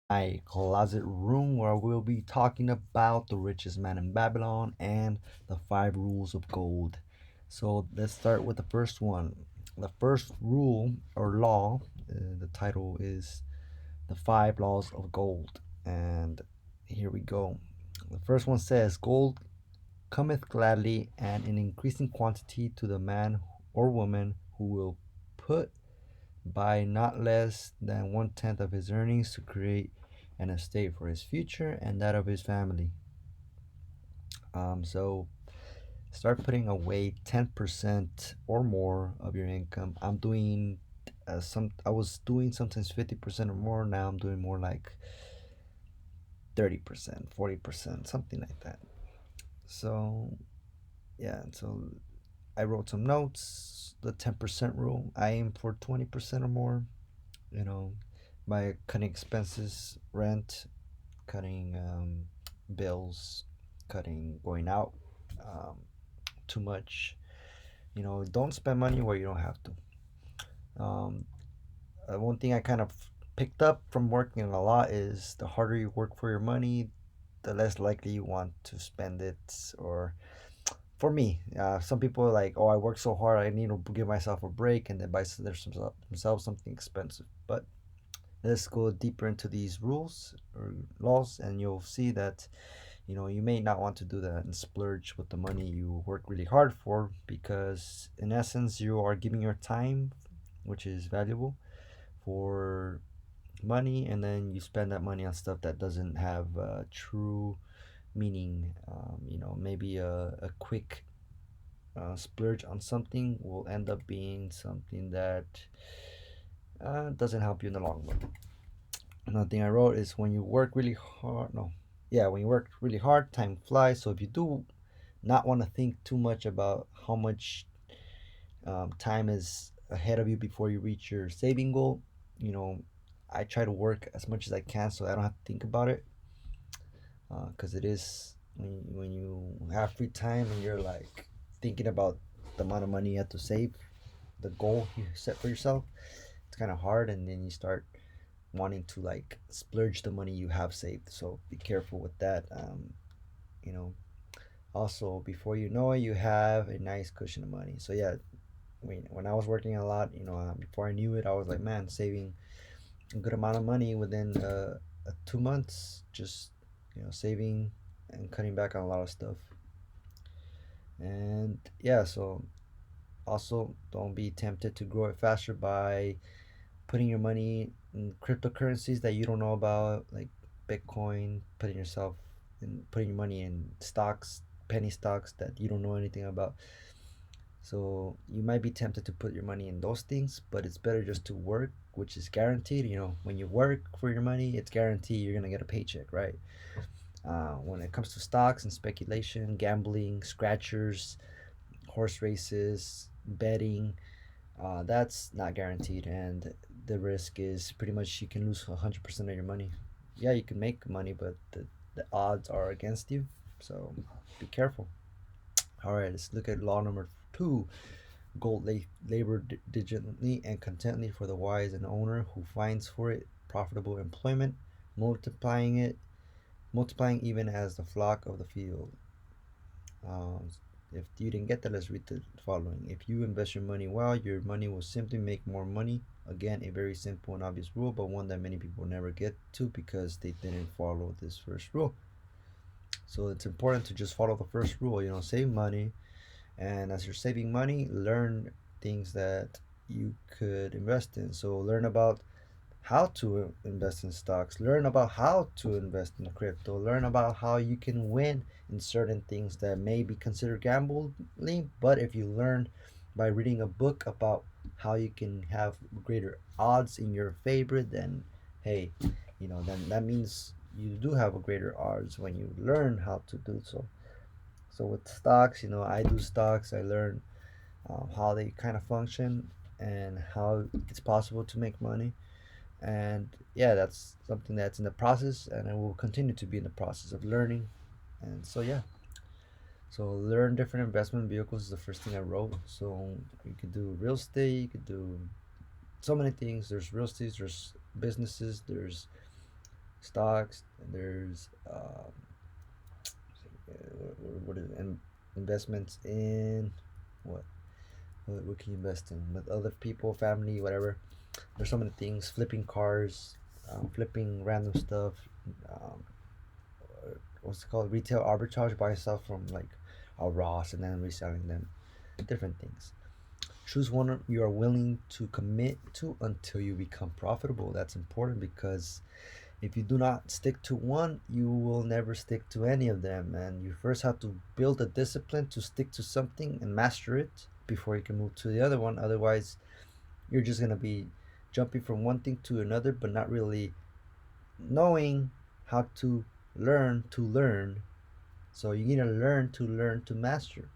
My closet room where we'll be talking about the richest man in Babylon and the five rules of gold. So let's start with the first one. The first rule or law, the title is the five laws of gold. And here we go. The first one says, Gold cometh gladly and in increasing quantity to the man or woman who will put by not less than one tenth of his earnings to create an estate for his future and that of his family. So start putting away 10% or more of your income. I'm doing I was doing sometimes 50% or more. Now I'm doing more like 30%, 40%, something like that. So yeah, so I wrote some notes. The 10% rule. I aim for 20% or more. You know, by cutting expenses, rent, cutting bills, cutting going out too much. Don't spend money where you don't have to. One thing I kind of picked up from working a lot is the harder you work for your money, the less likely you want to spend it. Or for me, some people are like, oh, I work so hard, I need to give myself a break, and then buy themselves something expensive. But let's go deeper into these rules or laws, and you'll see that you may not want to do that and splurge with the money you work really hard for, because in essence you are giving your time, which is valuable, for money, and then you spend that money on stuff that doesn't have true meaning. Maybe a quick splurge on something will end up being something that doesn't help you in the long run. Another thing I wrote is when you work really hard, no, yeah, when you work really hard, time flies. So if you do not want to think too much about how much time is ahead of you before you reach your saving goal, you know, I try to work as much as I can so I don't have to think about it. Because it is when you have free time and you're like thinking about the amount of money you have to save, the goal you set for yourself, it's kind of hard, and then you start wanting to like splurge the money you have saved. So be careful with that. You know, Also, before you know it, you have a nice cushion of money. So yeah, when I was working a lot, before I knew it, I was like, man, saving a good amount of money within 2 months, just saving and cutting back on a lot of stuff. And yeah, so also don't be tempted to grow it faster by putting your money in cryptocurrencies that you don't know about, like Bitcoin, putting your money in stocks, penny stocks that you don't know anything about. So you might be tempted to put your money in those things, but it's better just to work, which is guaranteed. When you work for your money, it's guaranteed you're gonna get a paycheck, right? When it comes to stocks and speculation, gambling, scratchers, horse races, betting, that's not guaranteed, and the risk is pretty much you can lose 100% of your money. Yeah, you can make money, but the odds are against you, so be careful. All right, let's look at law number two. Gold labor diligently and contently for the wise and owner who finds for it profitable employment, multiplying it, multiplying even as the flock of the field. Um, if you didn't get that, let's read the following. If you invest your money well, your money will simply make more money. Again, a very simple and obvious rule, but one that many people never get to because they didn't follow this first rule. So it's important to just follow the first rule, save money. And as you're saving money, learn things that you could invest in. So learn about how to invest in stocks, learn about how to invest in crypto, learn about how you can win in certain things that may be considered gambling. But if you learn by reading a book about how you can have greater odds in your favor, then hey, then that means you do have a greater odds when you learn how to do so. So with stocks, I do stocks. I learn how they kind of function and how it's possible to make money. And yeah, that's something that's in the process, and I will continue to be in the process of learning. And so yeah, so learn different investment vehicles is the first thing I wrote. So you could do real estate, you could do so many things. There's real estate, there's businesses, there's stocks. There's what is it? Investments in what? What can you invest in with other people, family, whatever. There's so many things. Flipping cars, flipping random stuff. Um, what's it called? Retail arbitrage. Buying stuff from like a Ross and then reselling them. Different things. Choose one you are willing to commit to until you become profitable. That's important because if you do not stick to one, you will never stick to any of them. And you first have to build a discipline to stick to something and master it before you can move to the other one. Otherwise, you're just going to be jumping from one thing to another, but not really knowing how to learn. So you need to learn to master.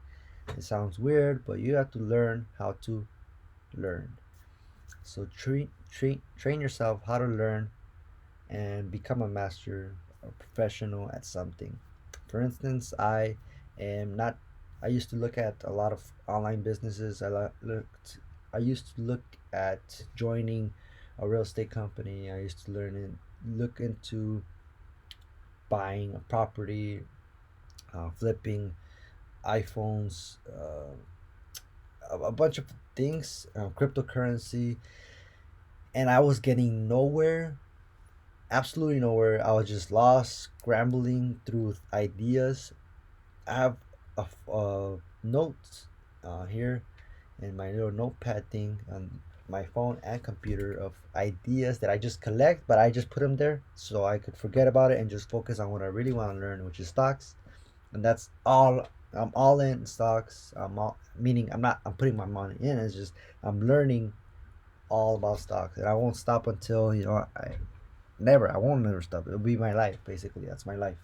It sounds weird, but you have to learn how to learn. So train yourself how to learn and become a master or professional at something. For instance, I am not. I used to look at a lot of online businesses. I used to look at joining a real estate company. I used to look into buying a property, flipping iPhones, a bunch of things, cryptocurrency, and I was getting nowhere, absolutely nowhere. I was just lost, scrambling through ideas. I have a note here in my little notepad thing on my phone and computer of ideas that I just collect, but I just put them there so I could forget about it and just focus on what I really want to learn, which is stocks. And that's all. I'm all in stocks. I'm all meaning I'm not. I'm putting my money in. It's just I'm learning all about stocks, and I won't stop until I never. I won't never stop. It'll be my life basically. That's my life.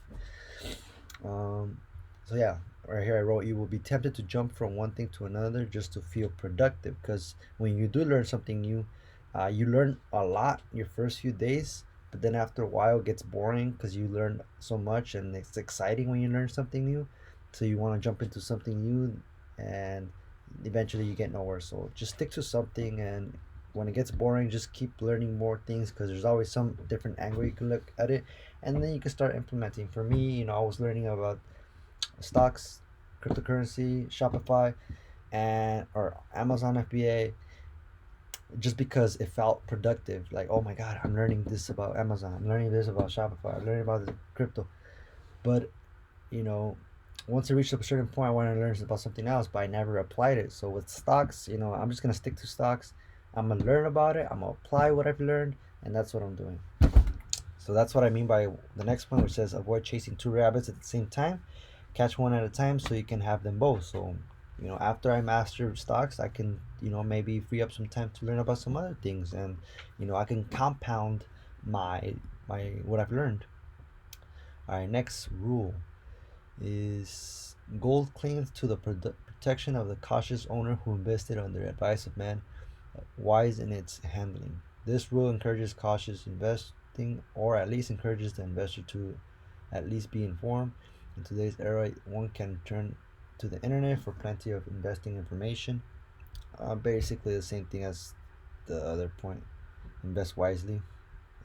Um, so yeah, right here I wrote you will be tempted to jump from one thing to another just to feel productive. Because when you do learn something new, you learn a lot your first few days, but then after a while it gets boring because you learn so much and it's exciting when you learn something new. So you want to jump into something new, and eventually you get nowhere. So just stick to something, and when it gets boring, just keep learning more things because there's always some different angle you can look at it, and then you can start implementing. For me, I was learning about stocks, cryptocurrency, Shopify, and or Amazon FBA just because it felt productive. Like, oh my god, I'm learning this about Amazon. I'm learning this about Shopify. I'm learning about the crypto. But you know, once I reached a certain point, I wanted to learn about something else, but I never applied it. So with stocks, I'm just gonna stick to stocks. I'm gonna learn about it. I'm gonna apply what I've learned, and that's what I'm doing. So that's what I mean by the next point, which says avoid chasing two rabbits at the same time. Catch one at a time so you can have them both. So, after I master stocks, I can, maybe free up some time to learn about some other things, and I can compound my what I've learned. All right, next rule is gold clings to the protection of the cautious owner who invested under advice of man wise in its handling. This rule encourages cautious investing, or at least encourages the investor to at least be informed. In today's era, one can turn to the internet for plenty of investing information. Basically, the same thing as the other point. Invest wisely.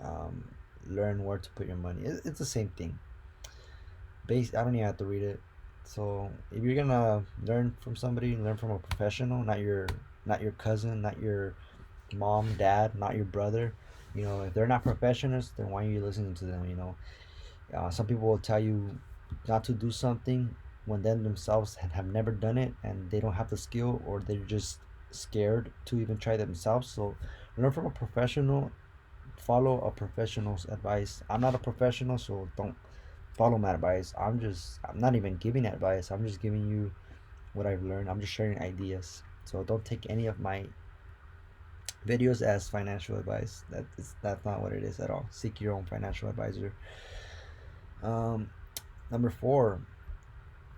Um, Learn where to put your money. It's the same thing. I don't even have to read it. So if you're gonna learn from somebody, learn from a professional, not your cousin, not your mom, dad, not your brother. If they're not professionals, then why are you listening to them? Some people will tell you not to do something when they themselves have never done it and they don't have the skill, or they're just scared to even try themselves. So learn from a professional, follow a professional's advice. I'm not a professional, so don't follow my advice. I'm not even giving advice. I'm just giving you what I've learned. I'm just sharing ideas. So don't take any of my videos as financial advice. That's not what it is at all. Seek your own financial advisor. Um, Number four.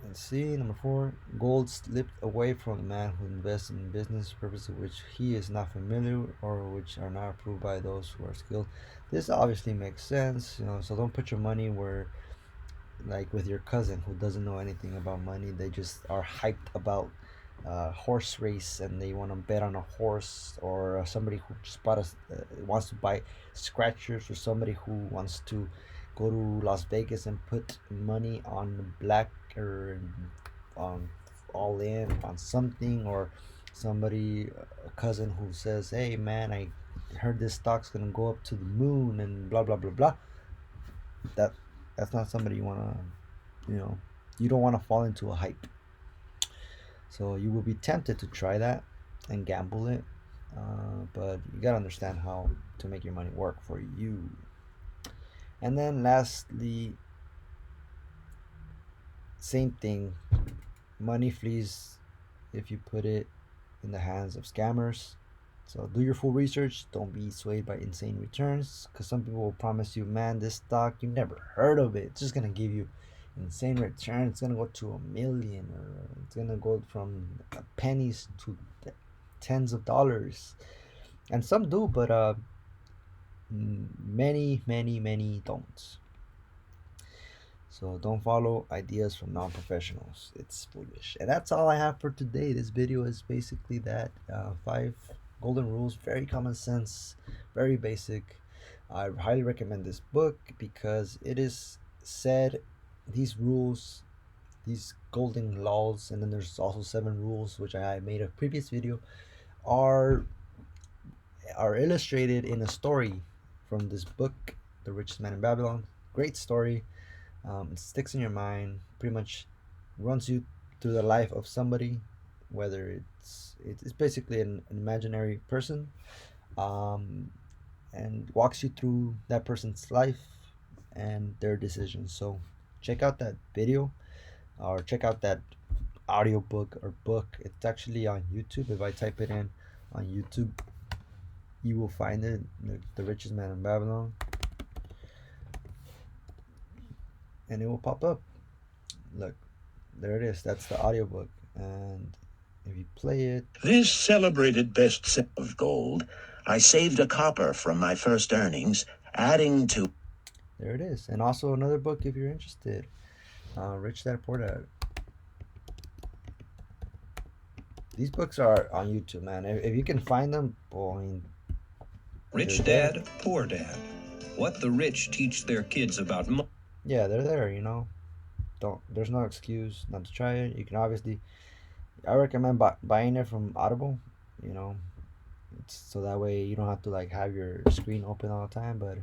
Let's see. Number four. Gold slipped away from the man who invests in business purposes which he is not familiar or which are not approved by those who are skilled. This obviously makes sense. So don't put your money where, like with your cousin who doesn't know anything about money. They just are hyped about horse race and they want to bet on a horse, or somebody who just wants to buy scratchers, or somebody who wants to go to Las Vegas and put money on black or on all in on something, or somebody, a cousin who says, hey man, I heard this stock's gonna go up to the moon and blah blah blah blah. that that's not somebody you want to, you don't want to fall into a hype. So you will be tempted to try that and gamble it, but you gotta understand how to make your money work for you. And then lastly, same thing, money flees if you put it in the hands of scammers. So do your full research. Don't be swayed by insane returns, because some people will promise you, man, this stock you've never heard of it. It's just gonna give you insane return. It's gonna go to 1 million, or it's gonna go from pennies to tens of dollars. And some do, but many don't. So don't follow ideas from non-professionals. It's foolish. And that's all I have for today. This video is basically that, 5 golden rules, very common sense, very basic. I highly recommend this book because it is said these rules, these golden laws, and then there's also 7 rules, which I made a previous video, are illustrated in a story from this book, The Richest Man in Babylon. Great story. It sticks in your mind, pretty much runs you through the life of somebody, whether it's basically an imaginary person, um, and walks you through that person's life and their decisions. So check out that video, or check out that audiobook or book. It's actually on YouTube. If I type it in on YouTube, you will find it, The Richest Man in Babylon, and it will pop up. Look, there it is. That's the audiobook. And if you play it, This celebrated bestseller of gold, I saved a copper from my first earnings, adding to. there it is. And also another book if you're interested, Rich Dad Poor Dad. These books are on YouTube, man. If you can find them, well, I mean, Rich Dad, Poor Dad. What the rich teach their kids about money. Yeah, they're there, There's no excuse not to try it. You can obviously, I recommend buying it from Audible, you know, so that way you don't have to like have your screen open all the time. But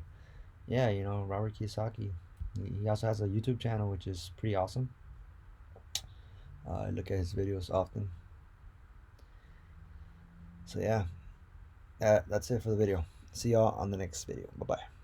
yeah, Robert Kiyosaki, he also has a YouTube channel, which is pretty awesome. I look at his videos often. So yeah, that's it for the video. See y'all on the next video. Bye bye.